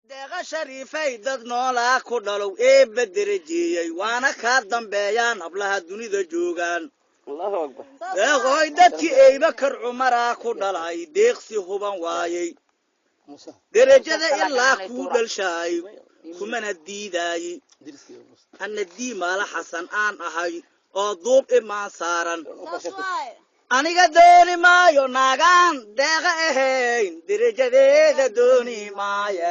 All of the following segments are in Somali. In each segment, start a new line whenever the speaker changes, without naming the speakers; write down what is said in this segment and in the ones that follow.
deeqa shariifay dad noolaa ku dhalow eebba derajiyey waana kaa dambeeyaan hablaha dunida joogaan deeqooy dadkii eyba kar cumaraa ku dhalay deeqsi huban waayey derajada ilaa kuu dhalshaay kumana diidaayi anna diimaala xasan aan ahay oo duub imaan saaran aniga dooni maayo naagaan deeqa ahayn derajadeeda dooni maayo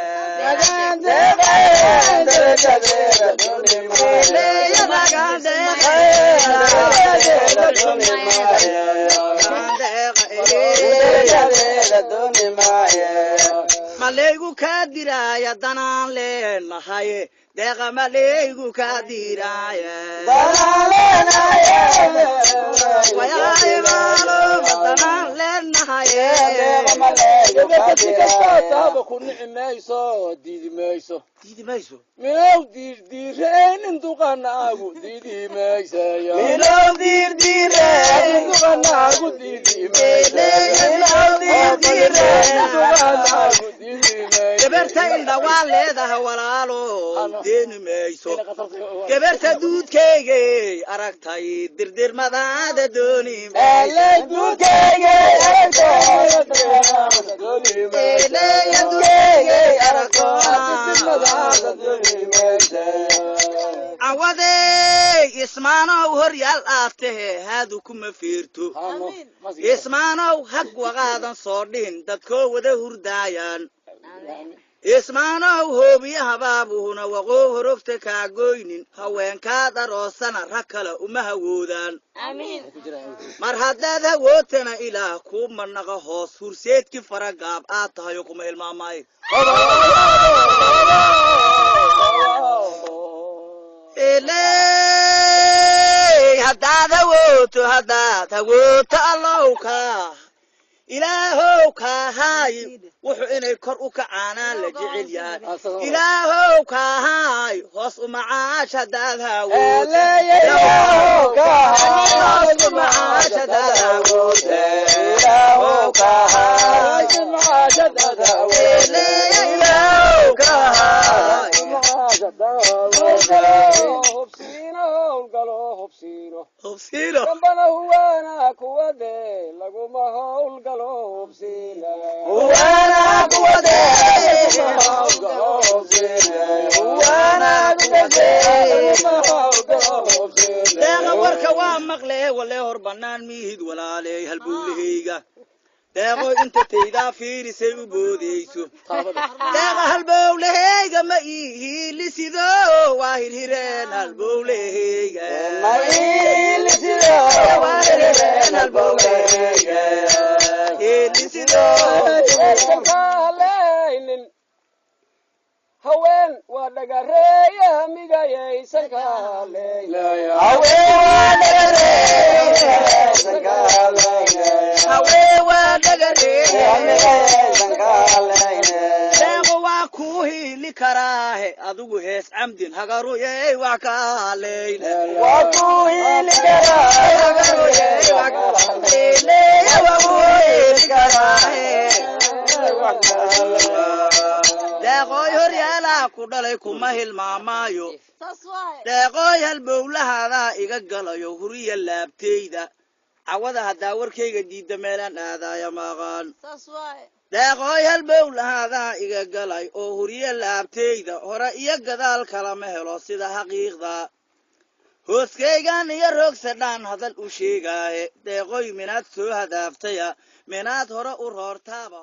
malaygu kaa diraaya danaan leenahay deeqa malaygu kaa diraaya gabarta indha waa leedahay walaalo deeni mayso gabarta duudkeygay aragtay dirdirmadaada dooni cawadey ismaanow horyaal aaftahe haadu kuma fiirto ismaanow hag waqaadan soo dhihin dadkoo wada hurdaayaan ismaanow hoobiyaha baabuhuna waqoo horogta kaagoynin haweenkaad aroosana rag kale uma hawoodaan mar haddaad hawootana ilaah kuu manaqa hoos hurseedkii faragaab aad tahayo kuma hilmaamaayo haddaad hawooto allowka ilaahow kaahaay wuxuu inay kor u kacaanaan la jecel yahay ilaahow kaahaay hoos u macaash haddaad
dambana huwaana kuwade laguma howlgalo
deeqa warka waa maqle walee hor banaan miihid walaaley halbowlahayga deeqo inta taydaa fiirisay u boodeyso deeqa halbowlahayga ma ihiilisido waa hirhireen halbowlahayga
haween waa dhagareeya migayaysan
deeqo waa kuu hiili karaahe adigu hees camdin hagaruyey wax ka haleyn deeqooy horyaalaa ku dhalay kuma hilmaamaayo deeqooy halbowlahaadaa iga galayo huriya laabteyda cawada haddaa warkayga diidda meelaan aadaaya maqaan deeqooy halbowlahaadaa iga galay oo huriya laabteyda hore iyo gadaal kalama helo sida xaqiiqda hooskaygan iyo roogsadhaan hadal u sheegaaye deeqooy minaad soo hadaaftaya minaad hore u roortaaba